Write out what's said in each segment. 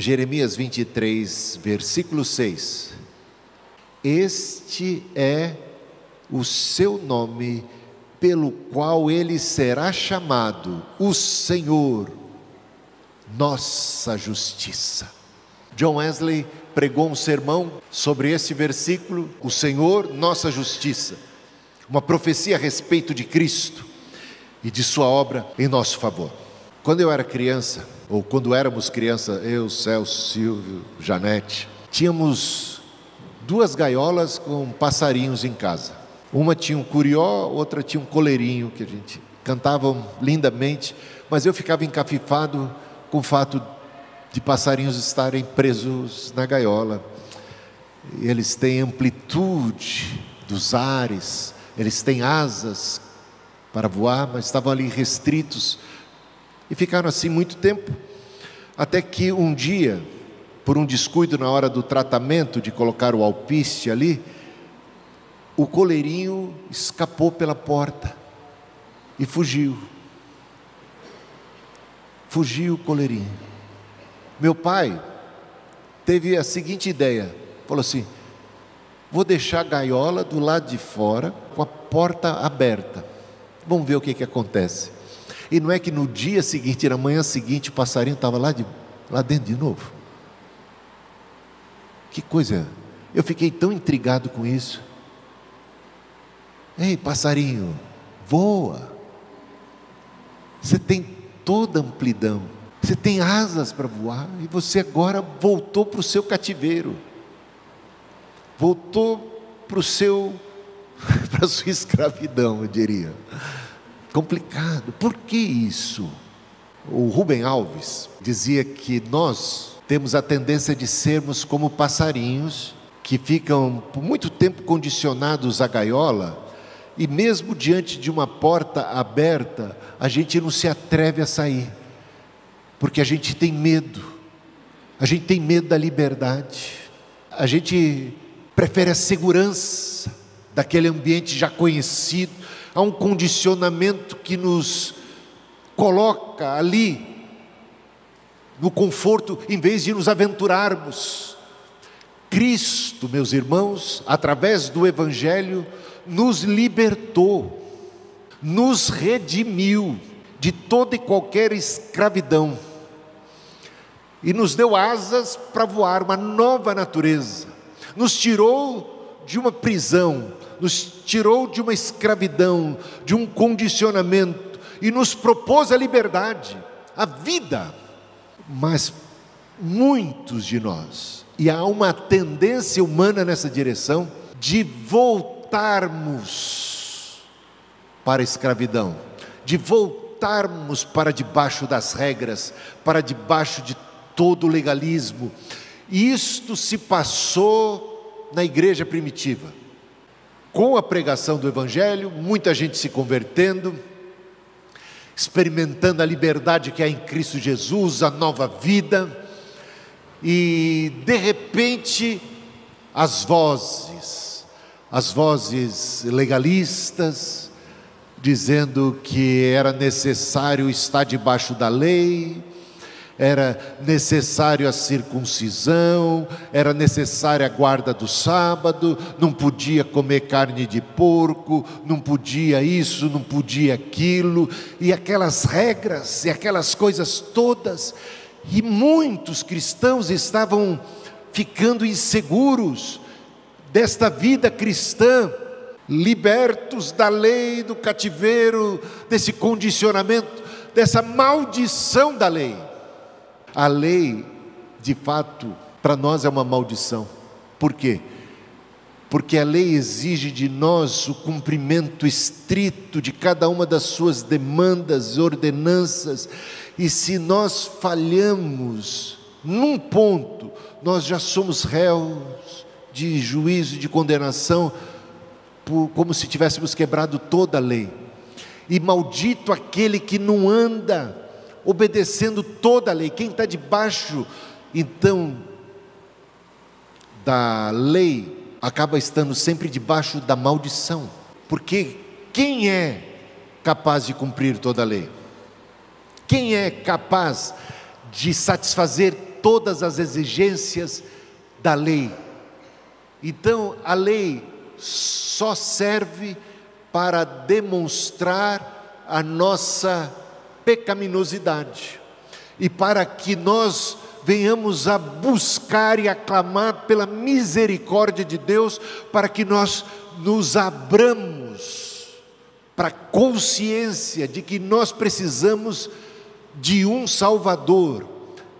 Jeremias 23, versículo 6. Este é o seu nome, pelo qual ele será chamado, o Senhor, nossa justiça. John Wesley pregou um sermão sobre esse versículo, o Senhor, nossa justiça, uma profecia a respeito de Cristo e de sua obra em nosso favor. Quando eu era criança, ou quando éramos criança, eu, Celso, Silvio, Janete, tínhamos 2 gaiolas com passarinhos em casa. Uma tinha um curió, outra tinha um coleirinho, que a gente cantavam lindamente, mas eu ficava encafifado com o fato de passarinhos estarem presos na gaiola. Eles têm amplitude dos ares, eles têm asas para voar, mas estavam ali restritos. E ficaram assim muito tempo, até que um dia, por um descuido na hora do tratamento de colocar o alpiste ali, o coleirinho escapou pela porta e fugiu. Fugiu o coleirinho. Meu pai teve a seguinte ideia, falou assim: vou deixar a gaiola do lado de fora com a porta aberta, vamos ver o que acontece. E não é que no dia seguinte, na manhã seguinte, o passarinho estava lá dentro de novo. Que coisa, eu fiquei tão intrigado com isso. Ei, passarinho, voa. Você tem toda a amplidão, você tem asas para voar, e você agora voltou para o seu cativeiro, voltou para a sua escravidão, eu diria. Complicado. Por que isso? O Rubem Alves dizia que nós temos a tendência de sermos como passarinhos que ficam por muito tempo condicionados à gaiola, e mesmo diante de uma porta aberta, a gente não se atreve a sair, porque a gente tem medo da liberdade, a gente prefere a segurança daquele ambiente já conhecido. Há um condicionamento que nos coloca ali no conforto, em vez de nos aventurarmos. Cristo, meus irmãos, através do Evangelho, nos libertou, nos redimiu de toda e qualquer escravidão, e nos deu asas para voar, uma nova natureza, nos tirou de uma prisão, nos tirou de uma escravidão, de um condicionamento, e nos propôs a liberdade, a vida. Mas muitos de nós, e há uma tendência humana nessa direção, de voltarmos para a escravidão, de voltarmos para debaixo das regras, para debaixo de todo o legalismo. E isto se passou na igreja primitiva. Com a pregação do Evangelho, muita gente se convertendo, experimentando a liberdade que há em Cristo Jesus, a nova vida, e de repente as vozes legalistas, dizendo que era necessário estar debaixo da lei, era necessário a circuncisão, era necessária a guarda do sábado, não podia comer carne de porco, não podia isso, não podia aquilo, e aquelas regras e aquelas coisas todas, e muitos cristãos estavam ficando inseguros desta vida cristã, libertos da lei, do cativeiro, desse condicionamento, dessa maldição da lei. A lei, de fato, para nós é uma maldição. Por quê? Porque a lei exige de nós o cumprimento estrito de cada uma das suas demandas, ordenanças, e se nós falhamos num ponto, nós já somos réus de juízo, de condenação, como se tivéssemos quebrado toda a lei. E maldito aquele que não anda obedecendo toda a lei. Quem está debaixo, então, da lei, acaba estando sempre debaixo da maldição. Porque quem é capaz de cumprir toda a lei? Quem é capaz de satisfazer todas as exigências da lei. Então, a lei só serve para demonstrar a nossa pecaminosidade e para que nós venhamos a buscar e a clamar pela misericórdia de Deus, para que nós nos abramos para a consciência de que nós precisamos de um Salvador,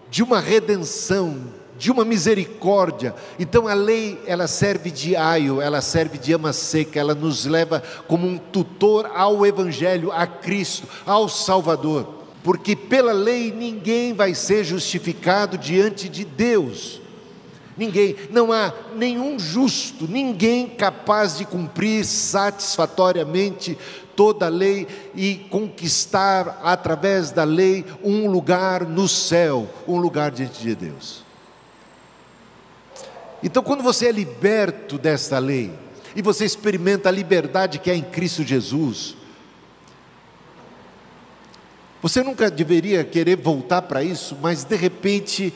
de uma redenção, de uma misericórdia. Então a lei, ela serve de aio, ela serve de ama seca, ela nos leva como um tutor ao Evangelho, a Cristo, ao Salvador. Porque pela lei ninguém vai ser justificado diante de Deus. Ninguém, não há nenhum justo, ninguém capaz de cumprir satisfatoriamente toda a lei e conquistar através da lei um lugar no céu, um lugar diante de Deus. Então, quando você é liberto desta lei e você experimenta a liberdade que é em Cristo Jesus, você nunca deveria querer voltar para isso, mas de repente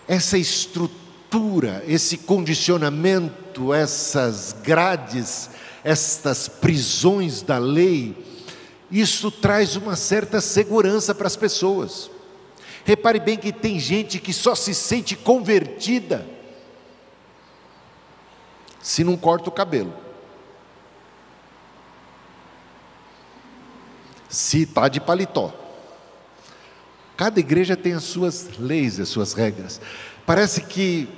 essa estrutura, esse condicionamento, essas grades, estas prisões da lei, isso traz uma certa segurança para as pessoas. Repare bem que tem gente que só se sente convertida se não corta o cabelo, se está de paletó. Cada igreja tem as suas leis, as suas regras. Parece que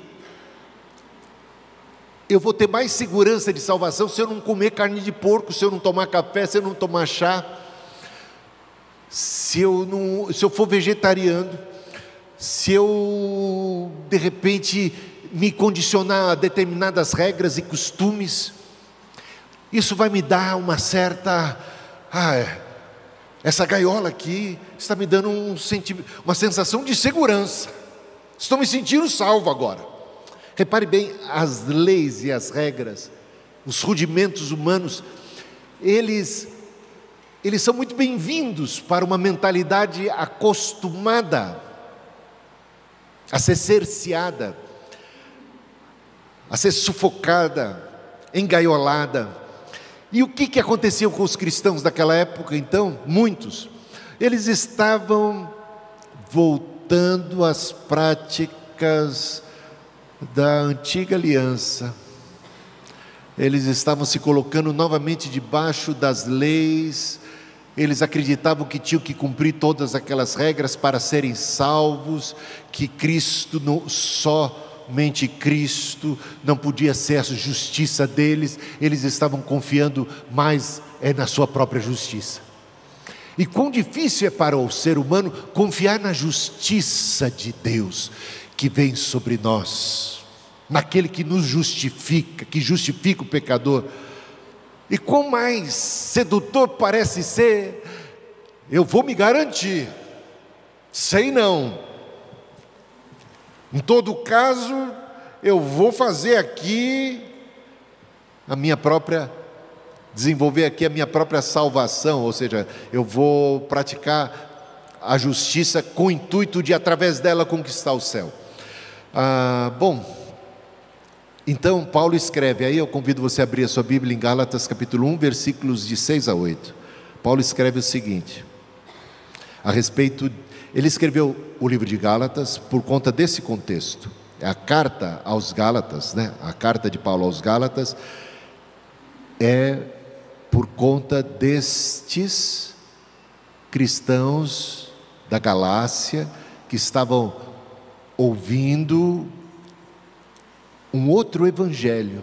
eu vou ter mais segurança de salvação se eu não comer carne de porco, se eu não tomar café, se eu não tomar chá, se eu for vegetariano, se eu de repente me condicionar a determinadas regras e costumes. Isso vai me dar uma certa... essa gaiola aqui está me dando uma sensação de segurança. Estou me sentindo salvo agora. Repare bem, as leis e as regras, os rudimentos humanos, eles são muito bem-vindos para uma mentalidade acostumada a ser cerceada, a ser sufocada, engaiolada. E o que aconteceu com os cristãos daquela época então? Muitos, eles estavam voltando às práticas da antiga aliança. Eles estavam se colocando novamente debaixo das leis. Eles acreditavam que tinham que cumprir todas aquelas regras para serem salvos, que Cristo, somente Cristo, não podia ser a justiça deles. Eles estavam confiando mais na sua própria justiça. E quão difícil é para o ser humano confiar na justiça de Deus que vem sobre nós, naquele que nos justifica, que justifica o pecador. E quão mais sedutor parece ser: eu vou me garantir, sei não, em todo caso eu vou fazer aqui desenvolver aqui a minha própria salvação, ou seja, eu vou praticar a justiça com o intuito de através dela conquistar o céu. Então Paulo escreve, aí eu convido você a abrir a sua Bíblia em Gálatas capítulo 1, versículos de 6 a 8. Paulo escreve o seguinte, ele escreveu o livro de Gálatas por conta desse contexto. A carta aos Gálatas, a carta de Paulo aos Gálatas, é por conta destes cristãos da Galácia que estavam ouvindo um outro evangelho,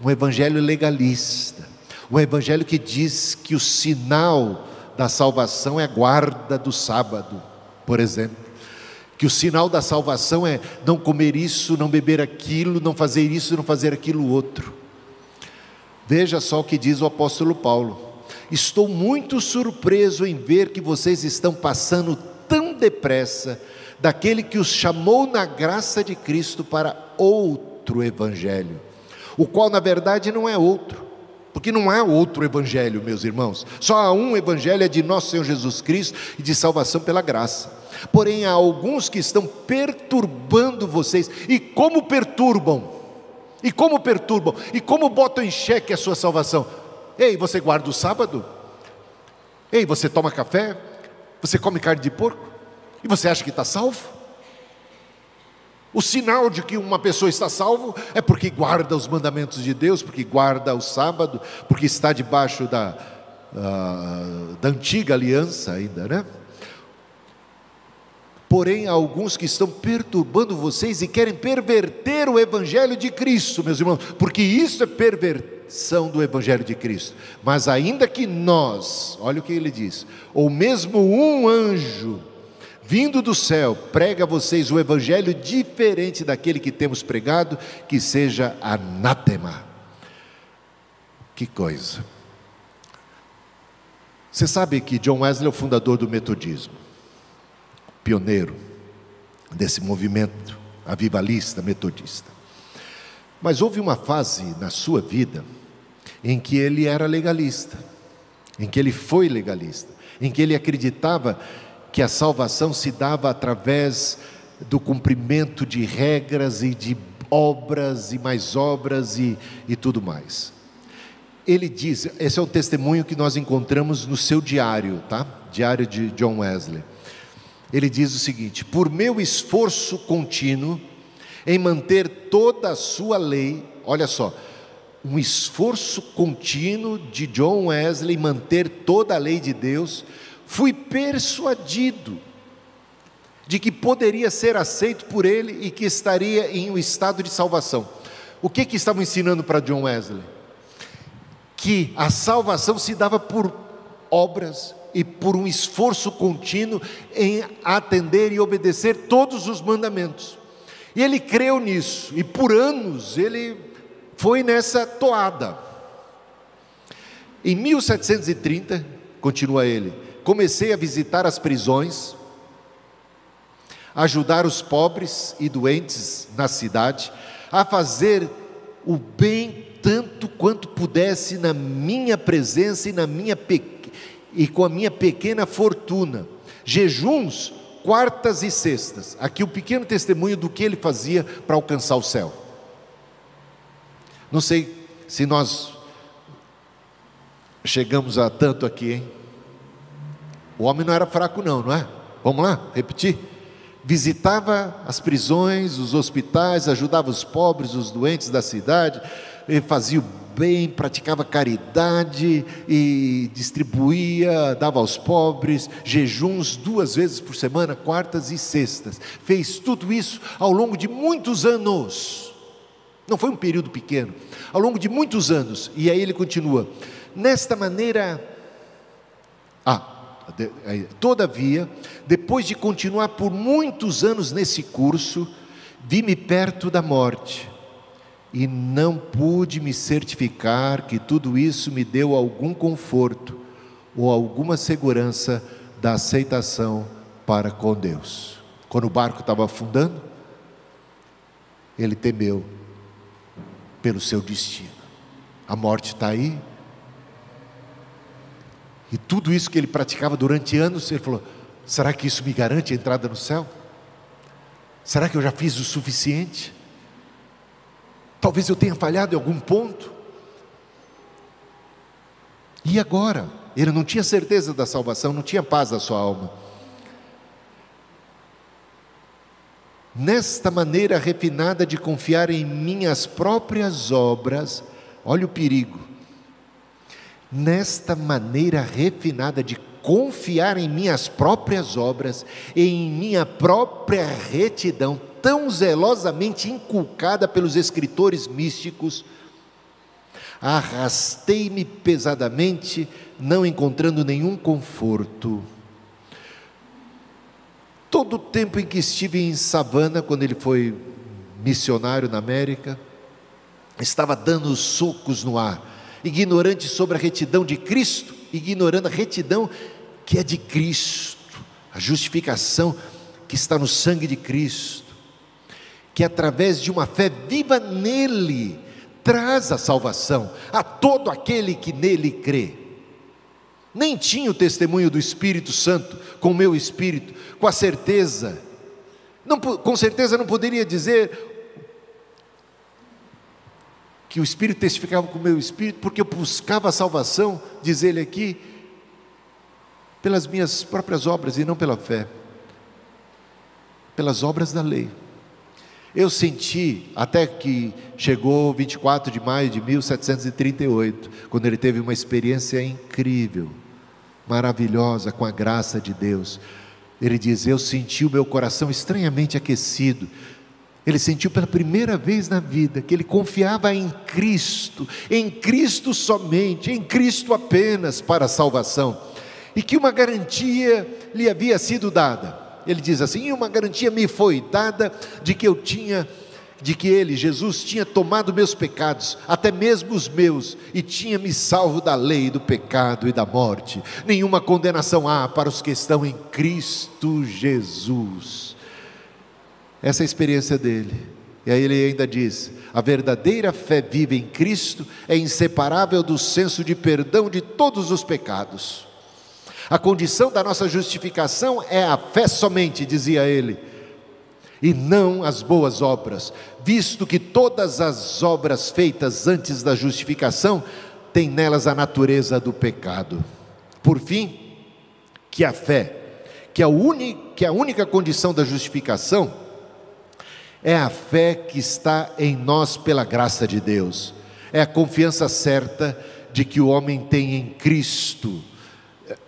um evangelho legalista, um evangelho que diz que o sinal da salvação é a guarda do sábado, por exemplo, que o sinal da salvação é não comer isso, não beber aquilo, não fazer isso, não fazer aquilo outro. Veja só o que diz o apóstolo Paulo: estou muito surpreso em ver que vocês estão passando tão depressa daquele que os chamou na graça de Cristo para outro evangelho, o qual na verdade não é outro, Porque não há outro evangelho, meus irmãos. Só há um evangelho, é de nosso Senhor Jesus Cristo e de salvação pela graça. Porém, há alguns que estão perturbando vocês. E como perturbam? E como perturbam? E como botam em xeque a sua salvação? Ei, você guarda o sábado? Ei, você toma café? Você come carne de porco? E você acha que está salvo? O sinal de que uma pessoa está salvo é porque guarda os mandamentos de Deus, porque guarda o sábado, porque está debaixo da antiga aliança ainda, né? Porém, há alguns que estão perturbando vocês e querem perverter o evangelho de Cristo, meus irmãos, porque isso é perversão do evangelho de Cristo. Mas ainda que nós, olha o que ele diz, ou mesmo um anjo vindo do céu, prega a vocês o evangelho diferente daquele que temos pregado, que seja anátema. Que coisa. Você sabe que John Wesley é o fundador do metodismo, pioneiro desse movimento avivalista, metodista. Mas houve uma fase na sua vida em que ele era legalista, em que ele foi legalista, em que ele acreditava que a salvação se dava através do cumprimento de regras e de obras e mais obras e tudo mais. Ele diz, esse é um testemunho que nós encontramos no seu diário, tá? Diário de John Wesley. Ele diz o seguinte: por meu esforço contínuo em manter toda a sua lei, olha só, um esforço contínuo de John Wesley em manter toda a lei de Deus, fui persuadido de que poderia ser aceito por ele e que estaria em um estado de salvação. O que estavam ensinando para John Wesley? Que a salvação se dava por obras e por um esforço contínuo em atender e obedecer todos os mandamentos. E ele creu nisso, e por anos ele foi nessa toada. Em 1730, continua ele, comecei a visitar as prisões, ajudar os pobres e doentes na cidade, a fazer o bem tanto quanto pudesse na minha presença e com a minha pequena fortuna, jejuns, quartas e sextas. Aqui um pequeno testemunho do que ele fazia para alcançar o céu. Não sei se nós chegamos a tanto aqui, hein? O homem não era fraco não é? Vamos lá, repetir. Visitava as prisões, os hospitais, ajudava os pobres, os doentes da cidade, ele fazia o bem, praticava caridade e distribuía, dava aos pobres, jejuns 2 vezes por semana, quartas e sextas. Fez tudo isso ao longo de muitos anos. Não foi um período pequeno, ao longo de muitos anos. E aí ele continua, nesta maneira, todavia, depois de continuar por muitos anos nesse curso, vi-me perto da morte, e não pude me certificar que tudo isso me deu algum conforto, ou alguma segurança da aceitação para com Deus. Quando o barco estava afundando, ele temeu pelo seu destino. A morte está aí, e tudo isso que ele praticava durante anos, ele falou, será que isso me garante a entrada no céu? Será que eu já fiz o suficiente? Talvez eu tenha falhado em algum ponto. E agora? Ele não tinha certeza da salvação, não tinha paz na sua alma. Nesta maneira refinada de confiar em minhas próprias obras, olha o perigo. Nesta maneira refinada de confiar em minhas próprias obras, em minha própria retidão, tão zelosamente inculcada pelos escritores místicos, arrastei-me pesadamente, não encontrando nenhum conforto. Todo o tempo em que estive em Savannah, quando ele foi missionário na América, estava dando socos no ar, ignorante sobre a retidão de Cristo, ignorando a retidão que é de Cristo, a justificação que está no sangue de Cristo, que através de uma fé viva nele, traz a salvação a todo aquele que nele crê. Nem tinha o testemunho do Espírito Santo com o meu espírito, com certeza não poderia dizer que o Espírito testificava com o meu espírito, porque eu buscava a salvação, diz ele aqui, pelas minhas próprias obras e não pela fé, pelas obras da lei. Eu senti, até que chegou 24 de maio de 1738, quando ele teve uma experiência incrível, maravilhosa, com a graça de Deus. Ele diz: eu senti o meu coração estranhamente aquecido. Ele sentiu pela primeira vez na vida que ele confiava em Cristo somente, em Cristo apenas para a salvação, e que uma garantia lhe havia sido dada. Ele diz assim: e uma garantia me foi dada de que ele, Jesus, tinha tomado meus pecados, até mesmo os meus, e tinha me salvo da lei, do pecado e da morte. Nenhuma condenação há para os que estão em Cristo Jesus. Essa é a experiência dele. E aí ele ainda diz: a verdadeira fé viva em Cristo é inseparável do senso de perdão de todos os pecados. A condição da nossa justificação é a fé somente, dizia ele, e não as boas obras, visto que todas as obras feitas antes da justificação têm nelas a natureza do pecado. Por fim, que a fé, que a única condição da justificação, é a fé que está em nós pela graça de Deus, é a confiança certa de que o homem tem em Cristo.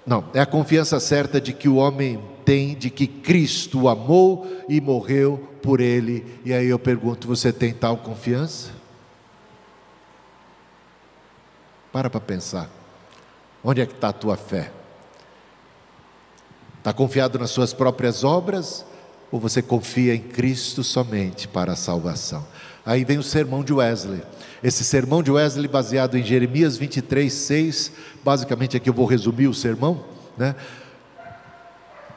Não, é a confiança certa de que o homem tem, de que Cristo o amou e morreu por ele. E aí eu pergunto: você tem tal confiança? Para pensar, onde é que está a tua fé? Está confiado nas suas próprias obras, ou você confia em Cristo somente para a salvação? Aí vem o sermão de Wesley. Esse sermão de Wesley, baseado em Jeremias 23:6, basicamente aqui eu vou resumir o sermão, né?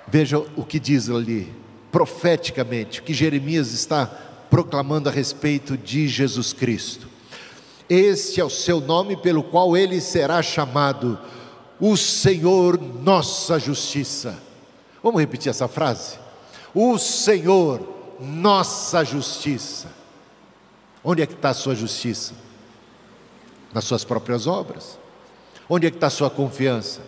Veja o que diz ali, profeticamente, o que Jeremias está proclamando a respeito de Jesus Cristo. Este é o seu nome pelo qual ele será chamado, o Senhor nossa justiça. Vamos repetir essa frase? O Senhor nossa justiça. Onde é que está a sua justiça? Nas suas próprias obras? Onde é que está a sua confiança?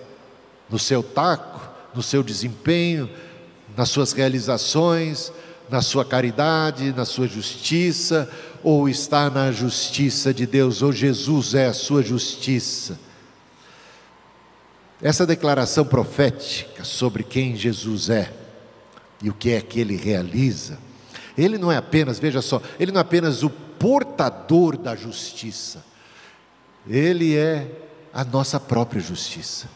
No seu taco, no seu desempenho, nas suas realizações, na sua caridade, na sua justiça, ou está na justiça de Deus, ou Jesus é a sua justiça? Essa declaração profética sobre quem Jesus é e o que é que ele realiza, ele não é apenas, veja só, ele não é apenas o portador da justiça, ele é a nossa própria justiça.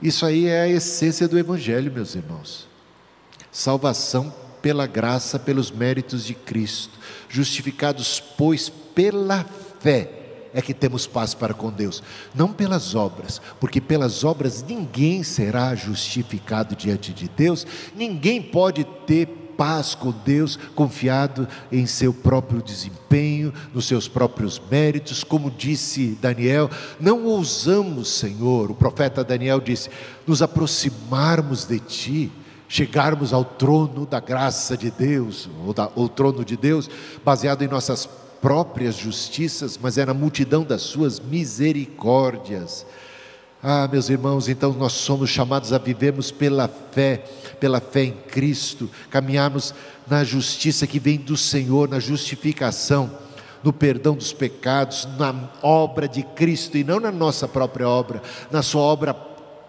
Isso aí é a essência do Evangelho, meus irmãos. Salvação pela graça, pelos méritos de Cristo, justificados, pois, pela fé, é que temos paz para com Deus, não pelas obras, porque pelas obras ninguém será justificado diante de Deus, ninguém pode ter paz com Deus confiado em seu próprio desempenho, nos seus próprios méritos. Como disse Daniel: não ousamos, Senhor, o profeta Daniel disse, nos aproximarmos de Ti, chegarmos ao trono da graça de Deus, ou trono de Deus, baseado em nossas próprias justiças, mas é na multidão das suas misericórdias. Ah, meus irmãos, então nós somos chamados a vivermos pela fé em Cristo, caminharmos na justiça que vem do Senhor, na justificação, no perdão dos pecados, na obra de Cristo e não na nossa própria obra, na sua obra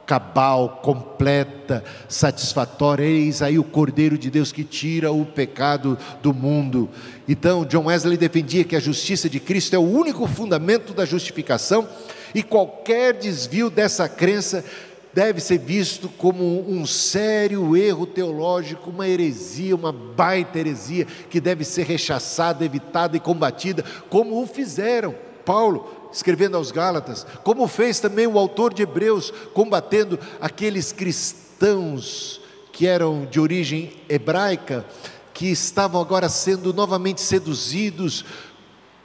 cabal, completa, satisfatória. Eis aí o Cordeiro de Deus que tira o pecado do mundo. Então John Wesley defendia que a justiça de Cristo é o único fundamento da justificação, e qualquer desvio dessa crença deve ser visto como um sério erro teológico, uma heresia, uma baita heresia, que deve ser rechaçada, evitada e combatida, como o fizeram Paulo, escrevendo aos Gálatas, como fez também o autor de Hebreus, combatendo aqueles cristãos que eram de origem hebraica, que estavam agora sendo novamente seduzidos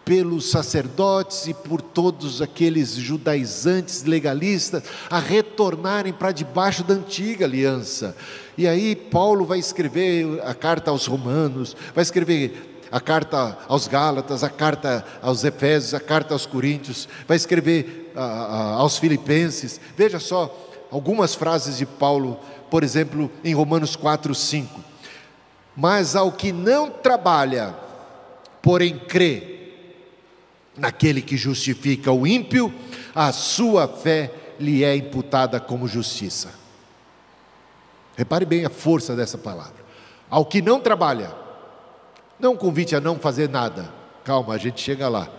pelos sacerdotes e por todos aqueles judaizantes legalistas a retornarem para debaixo da antiga aliança. E aí Paulo vai escrever a carta aos Romanos, vai escrever a carta aos Gálatas, a carta aos Efésios, a carta aos Coríntios, vai escrever aos Filipenses. Veja só algumas frases de Paulo, por exemplo, em Romanos 4:5. Mas ao que não trabalha, porém crê naquele que justifica o ímpio, a sua fé lhe é imputada como justiça. Repare bem a força dessa palavra. Ao que não trabalha, não um convite a não fazer nada, calma, a gente chega lá.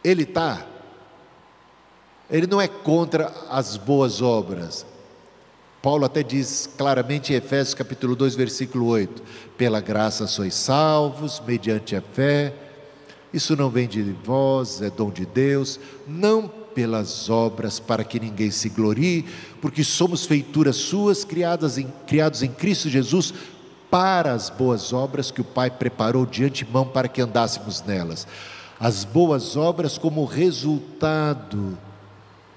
Ele não é contra as boas obras. Paulo até diz claramente em Efésios capítulo 2, versículo 8: pela graça sois salvos, mediante a fé. Isso não vem de vós, é dom de Deus, não pelas obras para que ninguém se glorie, porque somos feituras suas, criados em Cristo Jesus, para as boas obras que o Pai preparou de antemão para que andássemos nelas. As boas obras como resultado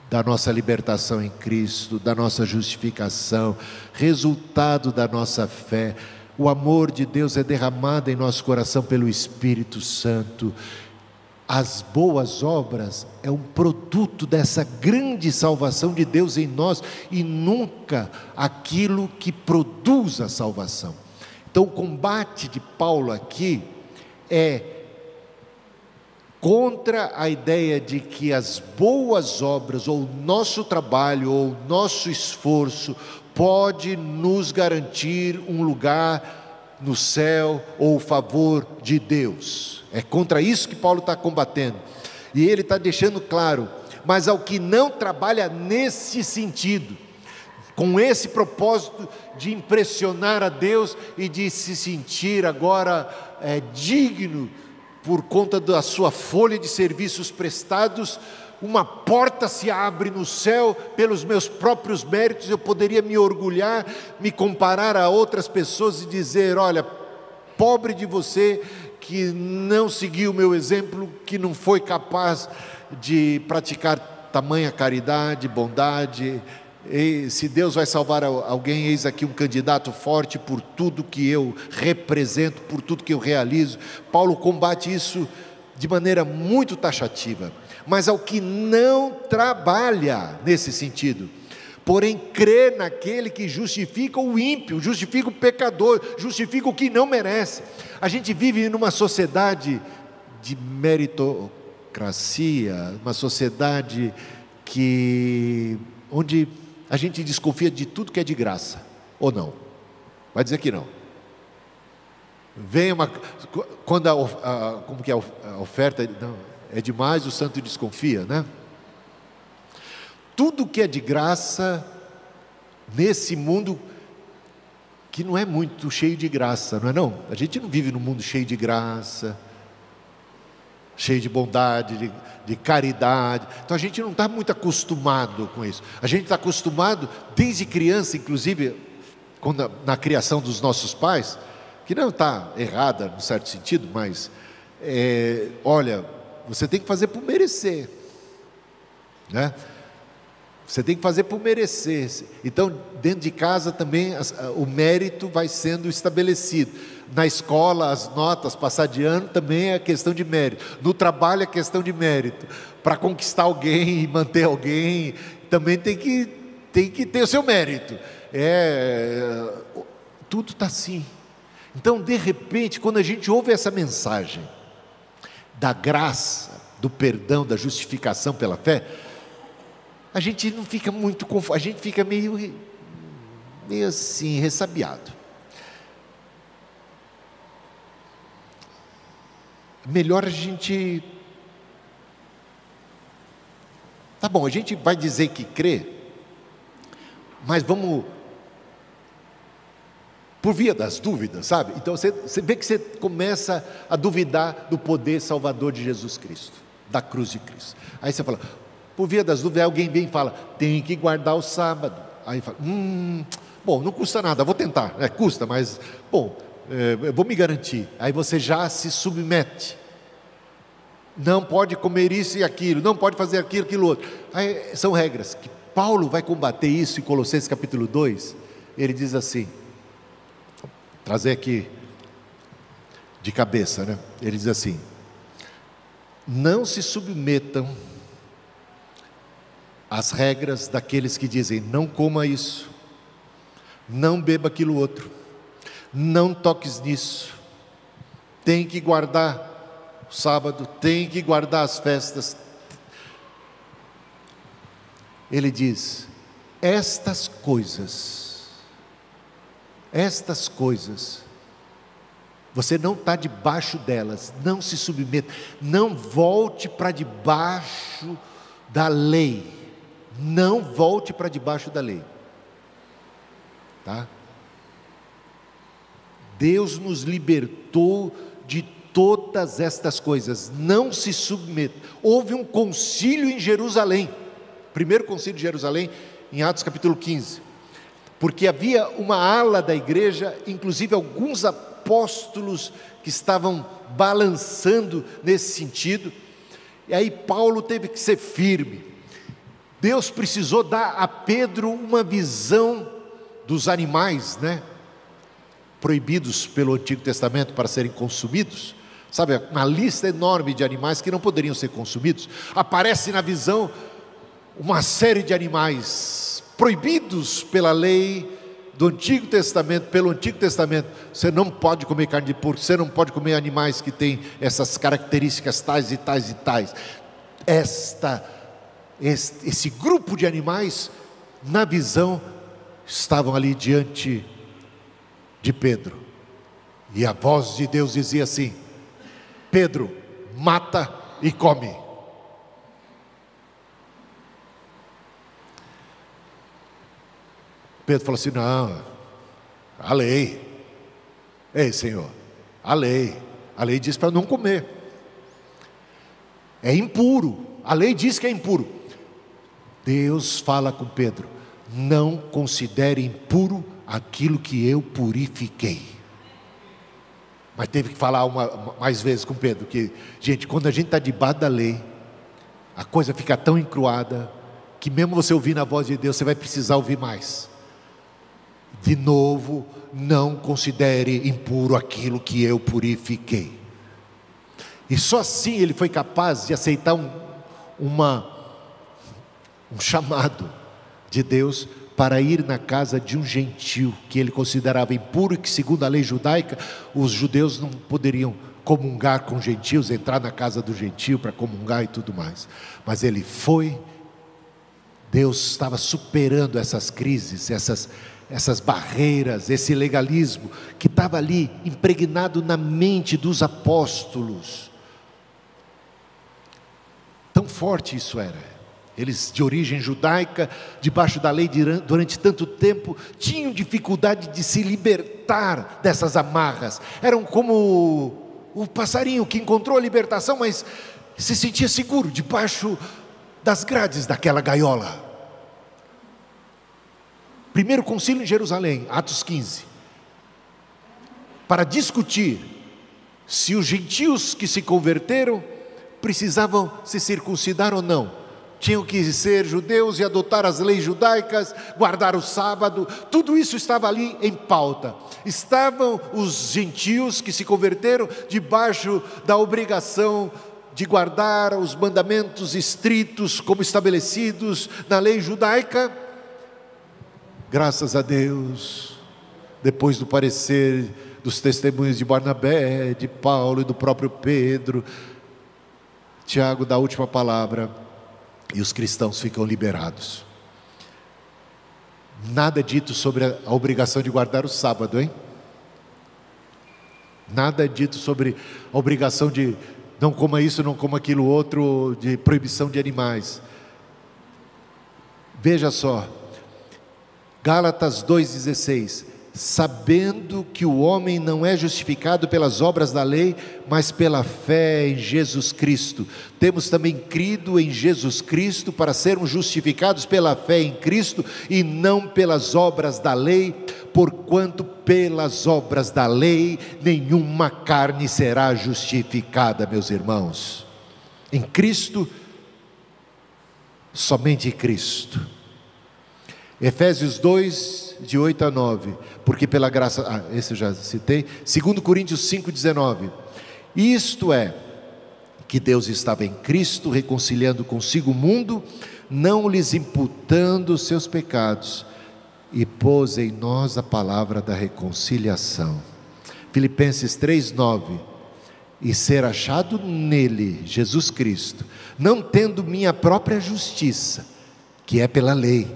da nossa libertação em Cristo, da nossa justificação, resultado da nossa fé. O amor de Deus é derramado em nosso coração pelo Espírito Santo. As boas obras é um produto dessa grande salvação de Deus em nós e nunca aquilo que produz a salvação. Então o combate de Paulo aqui é contra a ideia de que as boas obras, ou nosso trabalho, ou nosso esforço, pode nos garantir um lugar no céu, ou o favor de Deus. É contra isso que Paulo está combatendo, e ele está deixando claro, mas ao que não trabalha nesse sentido, com esse propósito de impressionar a Deus, e de se sentir agora digno, por conta da sua folha de serviços prestados, uma porta se abre no céu, pelos meus próprios méritos, eu poderia me orgulhar, me comparar a outras pessoas e dizer: olha, pobre de você que não seguiu o meu exemplo, que não foi capaz de praticar tamanha caridade, bondade. E se Deus vai salvar alguém, eis aqui um candidato forte por tudo que eu represento, por tudo que eu realizo. Paulo combate isso de maneira muito taxativa. Mas ao que não trabalha nesse sentido, porém crê naquele que justifica o ímpio, justifica o pecador, justifica o que não merece. A gente vive numa sociedade de meritocracia, uma sociedade onde a gente desconfia de tudo que é de graça, ou não? Vai dizer que não. Quando como que é a oferta não, é demais, o santo desconfia, né? Tudo que é de graça, nesse mundo que não é muito cheio de graça, não é não? A gente não vive num mundo cheio de graça, cheio de bondade, de caridade. Então a gente não está muito acostumado com isso. A gente está acostumado desde criança, inclusive na criação dos nossos pais, que não está errada no certo sentido, mas olha, você tem que fazer por merecer, né? Você tem que fazer por merecer. Então dentro de casa também o mérito vai sendo estabelecido. Na escola, as notas, passar de ano também é questão de mérito. No trabalho é questão de mérito. Para conquistar alguém e manter alguém, também tem que ter o seu mérito. Tudo está assim. Então, de repente, quando a gente ouve essa mensagem da graça, do perdão, da justificação pela fé, a gente não fica muito confuso, a gente fica meio assim, ressabiado. Melhor a gente... Tá bom, a gente vai dizer que crê, mas vamos por via das dúvidas, sabe? Então você vê que você começa a duvidar do poder salvador de Jesus Cristo, da cruz de Cristo. Aí você fala, por via das dúvidas, alguém vem e fala, tem que guardar o sábado. Aí fala, bom, não custa nada, vou tentar, custa, mas, bom, eu vou me garantir. Aí você já se submete não pode comer isso e aquilo, não pode fazer aquilo, aquilo outro. Aí, são regras que Paulo vai combater isso em Colossenses capítulo 2. Ele diz assim, trazer aqui de cabeça, né? Ele diz assim: não se submetam às regras daqueles que dizem, não coma isso, não beba aquilo outro, não toques nisso, tem que guardar o sábado, tem que guardar as festas. Ele diz, estas coisas, você não está debaixo delas, não se submeta, não volte para debaixo da lei, não volte para debaixo da lei, tá? Deus nos libertou de todas estas coisas, não se submeta. Houve um concílio em Jerusalém, primeiro concílio de Jerusalém, em Atos capítulo 15, porque havia uma ala da igreja, inclusive alguns apóstolos que estavam balançando nesse sentido, e aí Paulo teve que ser firme. Deus precisou dar a Pedro uma visão dos animais, né? Proibidos pelo Antigo Testamento para serem consumidos, sabe, uma lista enorme de animais que não poderiam ser consumidos. Aparece na visão uma série de animais proibidos pela lei do Antigo Testamento, pelo Antigo Testamento. Você não pode comer carne de porco, você não pode comer animais que têm essas características tais e tais e tais. Esse grupo de animais, na visão, estavam ali diante de Pedro, e a voz de Deus dizia assim: Pedro, mata e come. Pedro falou assim: não, a lei, ei Senhor, a lei diz para não comer, é impuro, a lei diz que é impuro. Deus fala com Pedro: não considere impuro aquilo que eu purifiquei. Mas teve que falar mais vezes com Pedro, que, gente, quando a gente está debaixo da lei, a coisa fica tão encruada, que mesmo você ouvindo a voz de Deus, você vai precisar ouvir mais. De novo, não considere impuro aquilo que eu purifiquei. E só assim ele foi capaz de aceitar um chamado de Deus para ir na casa de um gentio que ele considerava impuro, e que segundo a lei judaica, os judeus não poderiam comungar com gentios, entrar na casa do gentio para comungar e tudo mais. Mas ele foi. Deus estava superando essas crises, essas barreiras, esse legalismo que estava ali impregnado na mente dos apóstolos. Tão forte isso era. Eles, de origem judaica, debaixo da lei durante tanto tempo, tinham dificuldade de se libertar dessas amarras. Eram como o passarinho que encontrou a libertação, mas se sentia seguro debaixo das grades daquela gaiola. Primeiro concílio em Jerusalém, Atos 15, para discutir se os gentios que se converteram precisavam se circuncidar ou não. Tinham que ser judeus e adotar as leis judaicas, guardar o sábado. Tudo isso estava ali em pauta. Estavam os gentios que se converteram debaixo da obrigação de guardar os mandamentos estritos como estabelecidos na lei judaica. Graças a Deus, depois do parecer dos testemunhos de Barnabé, de Paulo e do próprio Pedro, Tiago dá a última palavra e os cristãos ficam liberados. Nada dito sobre a obrigação de guardar o sábado, hein? Nada dito sobre a obrigação de não coma isso, não coma aquilo outro, de proibição de animais. Veja só, Gálatas 2,16: sabendo que o homem não é justificado pelas obras da lei, mas pela fé em Jesus Cristo. Temos também crido em Jesus Cristo para sermos justificados pela fé em Cristo e não pelas obras da lei, porquanto pelas obras da lei nenhuma carne será justificada, meus irmãos. Em Cristo, somente em Cristo. Efésios 2, de 8 a 9, porque pela graça, esse eu já citei. 2 Coríntios 5,19, isto é, que Deus estava em Cristo, reconciliando consigo o mundo, não lhes imputando os seus pecados, e pôs em nós a palavra da reconciliação. Filipenses 3,9, e ser achado nele, Jesus Cristo, não tendo minha própria justiça, que é pela lei,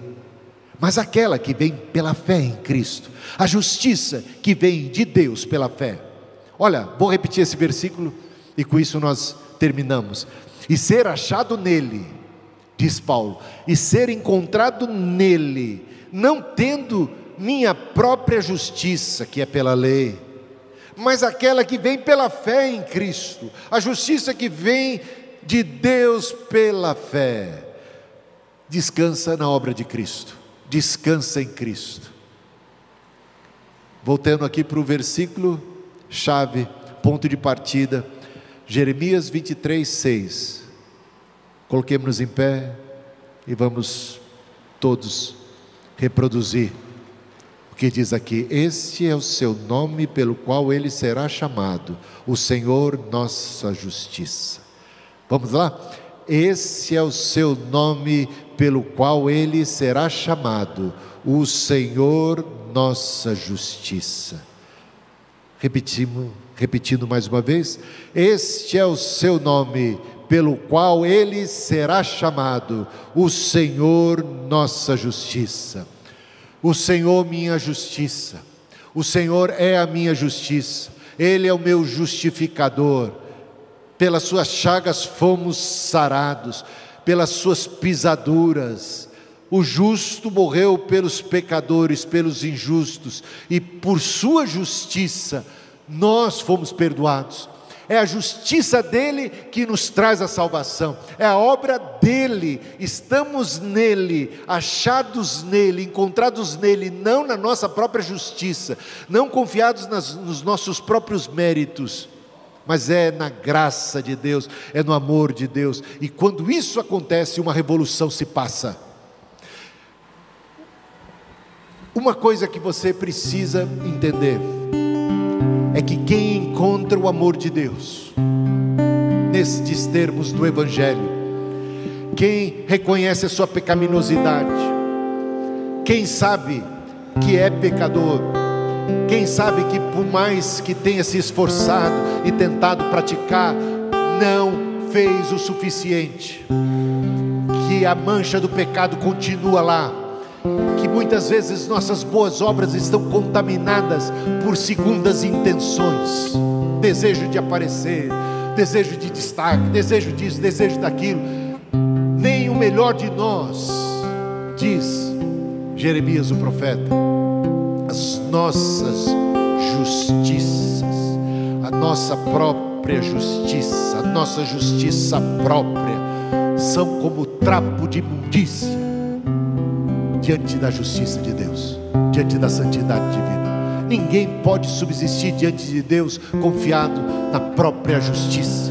mas aquela que vem pela fé em Cristo, a justiça que vem de Deus pela fé. Olha, vou repetir esse versículo e com isso nós terminamos. E ser achado nele, diz Paulo, e ser encontrado nele, não tendo minha própria justiça, que é pela lei, mas aquela que vem pela fé em Cristo, a justiça que vem de Deus pela fé. Descansa na obra de Cristo, descansa em Cristo. Voltando aqui para o versículo chave, ponto de partida, Jeremias 23:6. Coloquemos-nos em pé e vamos todos reproduzir o que diz aqui. Este é o seu nome pelo qual ele será chamado, o Senhor nossa justiça. Vamos lá? Esse é o seu nome pelo qual ele será chamado, o Senhor nossa justiça. Repetindo mais uma vez, este é o seu nome pelo qual ele será chamado, o Senhor nossa justiça. O Senhor minha justiça, o Senhor é a minha justiça, Ele é o meu justificador. Pelas suas chagas fomos sarados, pelas suas pisaduras. O justo morreu pelos pecadores, pelos injustos, e por sua justiça nós fomos perdoados. É a justiça dele que nos traz a salvação, é a obra dele, estamos nele, achados nele, encontrados nele, não na nossa própria justiça, não confiados nos nossos próprios méritos, mas é na graça de Deus, é no amor de Deus. E quando isso acontece, uma revolução se passa. Uma coisa que você precisa entender é que quem encontra o amor de Deus, nestes termos do Evangelho, quem reconhece a sua pecaminosidade, quem sabe que é pecador, quem sabe que por mais que tenha se esforçado e tentado praticar, não fez o suficiente, que a mancha do pecado continua lá, que muitas vezes nossas boas obras estão contaminadas por segundas intenções, desejo de aparecer, desejo de destaque, desejo disso, desejo daquilo. Nem o melhor de nós, diz Jeremias o profeta, as nossas justiças, a nossa própria justiça, a nossa justiça própria, são como trapo de imundícia diante da justiça de Deus, diante da santidade divina. Ninguém pode subsistir diante de Deus confiado na própria justiça.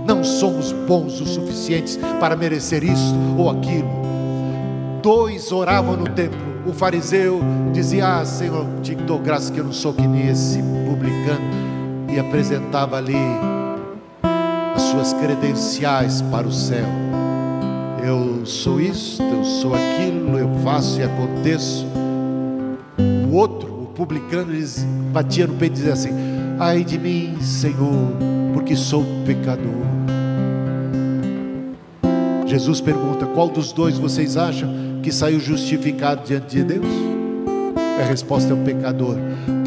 Não somos bons o suficientes para merecer isso ou aquilo. Dois oravam no templo. O fariseu dizia: Senhor, te dou graça que eu não sou que nem esse publicano, e apresentava ali as suas credenciais para o céu. Eu sou isto, eu sou aquilo, eu faço e aconteço. O outro, o publicano, eles batia no peito e dizia assim: ai de mim, Senhor, porque sou pecador. Jesus pergunta: qual dos dois vocês acham que saiu justificado diante de Deus? A resposta é o pecador.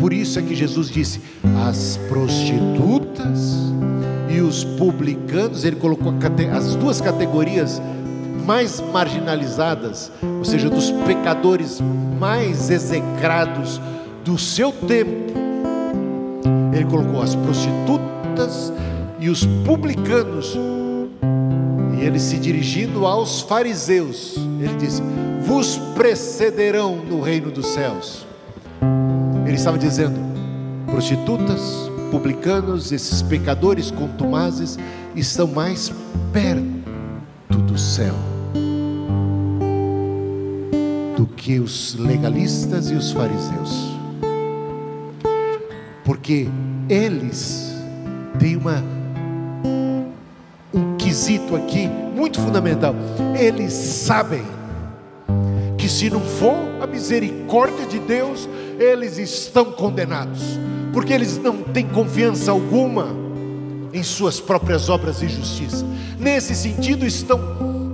Por isso é que Jesus disse: as prostitutas e os publicanos. Ele colocou as duas categorias mais marginalizadas, ou seja, dos pecadores mais execrados do seu tempo. Ele colocou as prostitutas e os publicanos, e ele, se dirigindo aos fariseus, ele disse: vos precederão no reino dos céus. Ele estava dizendo: prostitutas, publicanos, esses pecadores contumazes estão mais perto do céu do que os legalistas e os fariseus, porque eles têm um quesito aqui muito fundamental. Eles sabem que se não for a misericórdia de Deus, eles estão condenados, porque eles não têm confiança alguma em suas próprias obras de justiça. Nesse sentido, estão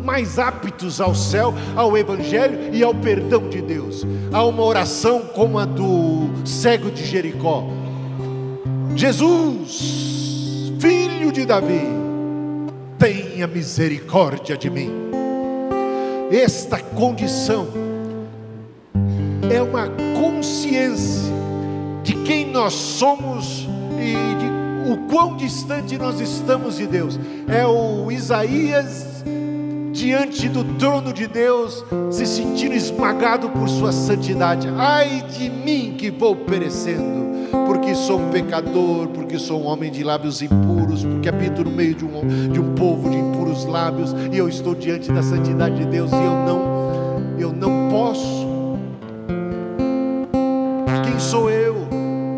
mais aptos ao céu, ao evangelho e ao perdão de Deus. Há uma oração como a do cego de Jericó: Jesus, filho de Davi, tenha misericórdia de mim. Esta condição é uma consciência de quem nós somos e de o quão distante nós estamos de Deus. É o Isaías diante do trono de Deus, se sentindo esmagado por sua santidade. Ai de mim que vou perecendo, porque sou um pecador, porque sou um homem de lábios impuros, porque habito no meio de um povo de impuros lábios, e eu estou diante da santidade de Deus, e eu não posso. Quem sou eu?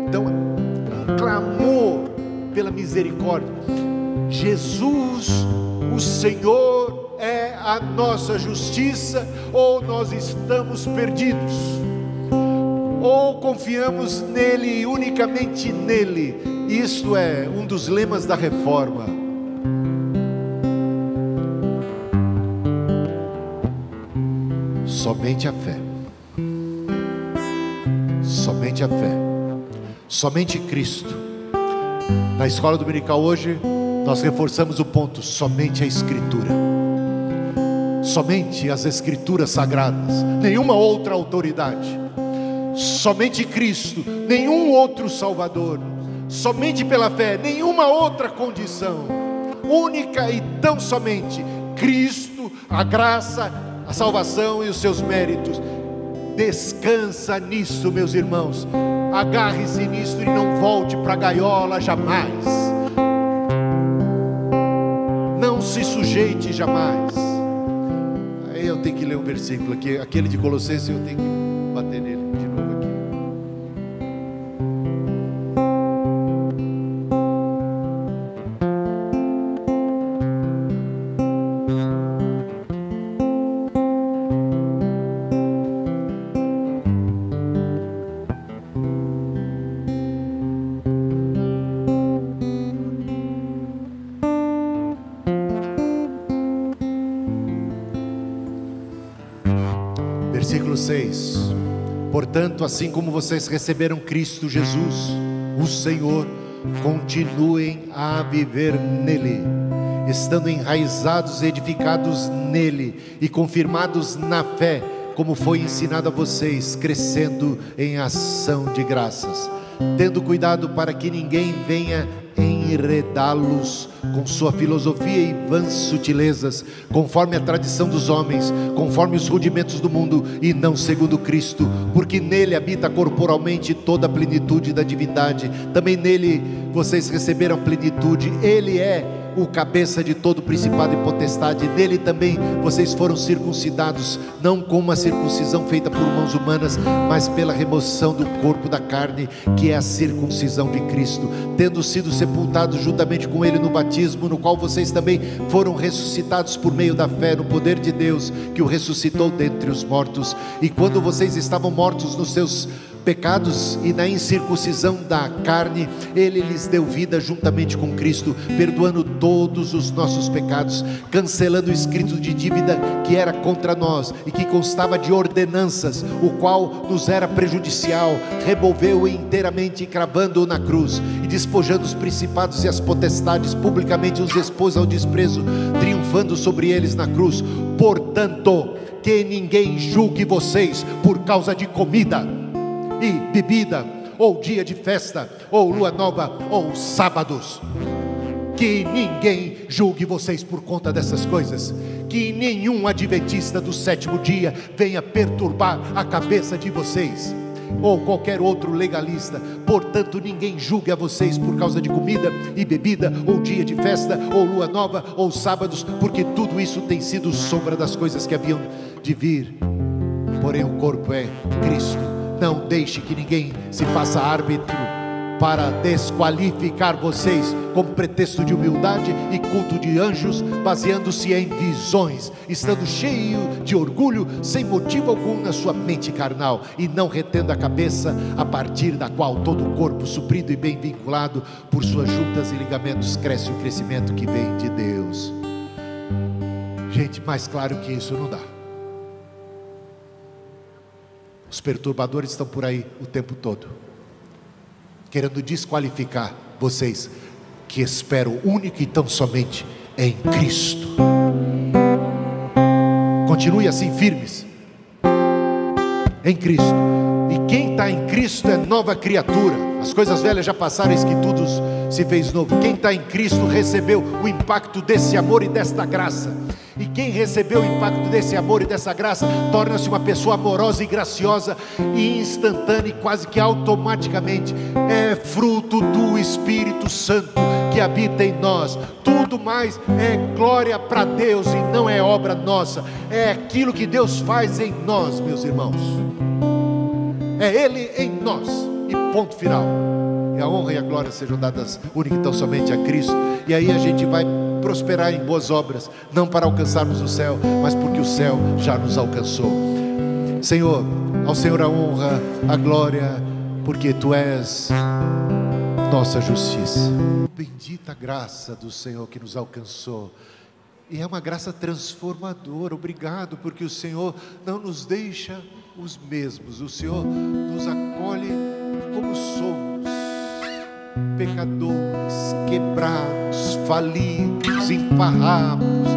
Então, um clamor pela misericórdia. Jesus, o Senhor, é a nossa justiça, ou nós estamos perdidos, ou confiamos nele, unicamente nele. Isto é um dos lemas da reforma. Somente a fé, somente a fé, somente Cristo. Na escola dominical hoje nós reforçamos o ponto: somente a Escritura. Somente as Escrituras sagradas, nenhuma outra autoridade. Somente Cristo, nenhum outro Salvador. Somente pela fé, nenhuma outra condição. Única e tão somente Cristo, a graça, a salvação e os seus méritos. Descansa nisso, meus irmãos. Agarre-se nisso e não volte para a gaiola jamais. Não se sujeite jamais. Eu tenho que ler um versículo aqui, aquele de Colossenses, eu tenho que bater nele de novo aqui. Versículo 6: portanto, assim como vocês receberam Cristo Jesus, o Senhor, continuem a viver nele, estando enraizados e edificados nele e confirmados na fé, como foi ensinado a vocês, crescendo em ação de graças, tendo cuidado para que ninguém venha enredá-los com sua filosofia e vãs sutilezas, conforme a tradição dos homens, conforme os rudimentos do mundo, e não segundo Cristo, porque nele habita corporalmente toda a plenitude da divindade. Também nele vocês receberam plenitude. Ele é o cabeça de todo principado e potestade. Nele também vocês foram circuncidados, não com uma circuncisão feita por mãos humanas, mas pela remoção do corpo da carne, que é a circuncisão de Cristo, tendo sido sepultados juntamente com ele no batismo, no qual vocês também foram ressuscitados por meio da fé no poder de Deus, que o ressuscitou dentre os mortos. E quando vocês estavam mortos nos seus pecados e na incircuncisão da carne, ele lhes deu vida juntamente com Cristo, perdoando todos os nossos pecados, cancelando o escrito de dívida que era contra nós e que constava de ordenanças, o qual nos era prejudicial, removeu-o inteiramente, cravando-o na cruz, e despojando os principados e as potestades, publicamente os expôs ao desprezo, triunfando sobre eles na cruz. Portanto, que ninguém julgue vocês por causa de comida e bebida, ou dia de festa, ou lua nova, ou sábados. Que ninguém julgue vocês por conta dessas coisas. Que nenhum adventista do sétimo dia venha perturbar a cabeça de vocês. ou qualquer outro legalista. Portanto, ninguém julgue a vocês por causa de comida e bebida, ou dia de festa, ou lua nova, ou sábados, porque tudo isso tem sido sombra das coisas que haviam de vir. Porém, o corpo é Cristo. Não deixe que ninguém se faça árbitro para desqualificar vocês com pretexto de humildade e culto de anjos, baseando-se em visões, estando cheio de orgulho, sem motivo algum na sua mente carnal, e não retendo a cabeça, a partir da qual todo o corpo, suprido e bem vinculado por suas juntas e ligamentos, cresce o crescimento que vem de Deus. Gente, mais claro que isso não dá. Os perturbadores estão por aí o tempo todo, querendo desqualificar vocês que esperam única e tão somente em Cristo. Continue assim firmes em Cristo. E quem está em Cristo é nova criatura. As coisas velhas já passaram, eis que tudo se fez novo. Quem está em Cristo recebeu o impacto desse amor e desta graça. E quem recebeu o impacto desse amor e dessa graça, torna-se uma pessoa amorosa e graciosa, e instantânea e quase que automaticamente é fruto do Espírito Santo que habita em nós. Tudo mais é glória para Deus e não é obra nossa. É aquilo que Deus faz em nós, meus irmãos. É Ele em nós, e ponto final. E a honra e a glória sejam dadas única e tão somente a Cristo. E aí a gente vai prosperar em boas obras, não para alcançarmos o céu, mas porque o céu já nos alcançou. Senhor, ao Senhor a honra, a glória, porque Tu és nossa justiça. Bendita a graça do Senhor que nos alcançou, e é uma graça transformadora. Obrigado, porque o Senhor não nos deixa os mesmos, o Senhor nos acolhe como somos, pecadores, quebrados, falidos, emparrados,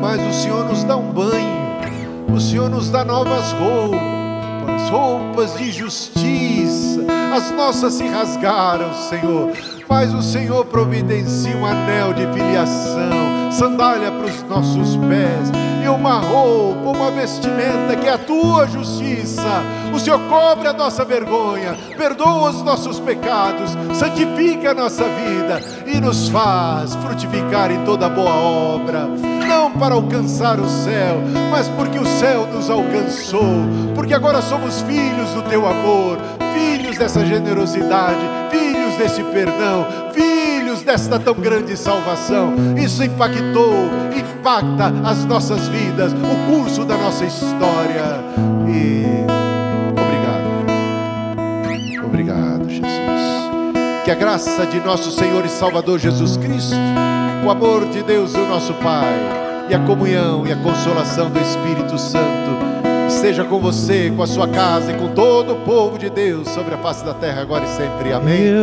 mas o Senhor nos dá um banho, o Senhor nos dá novas roupas de justiça. As nossas se rasgaram, Senhor, mas o Senhor providencia um anel de filiação, sandália para os nossos pés, e uma roupa, uma vestimenta que é a Tua justiça. O Senhor cobre a nossa vergonha, perdoa os nossos pecados, santifica a nossa vida e nos faz frutificar em toda boa obra, não para alcançar o céu, mas porque o céu nos alcançou, porque agora somos filhos do Teu amor, filhos dessa generosidade, filhos desse perdão, filhos desta tão grande salvação. Isso impacta as nossas vidas, o curso da nossa história. E obrigado, Jesus. Que a graça de nosso Senhor e Salvador Jesus Cristo, o amor de Deus, o nosso Pai, e a comunhão e a consolação do Espírito Santo esteja com você, com a sua casa e com todo o povo de Deus sobre a face da terra, agora e sempre. Amém.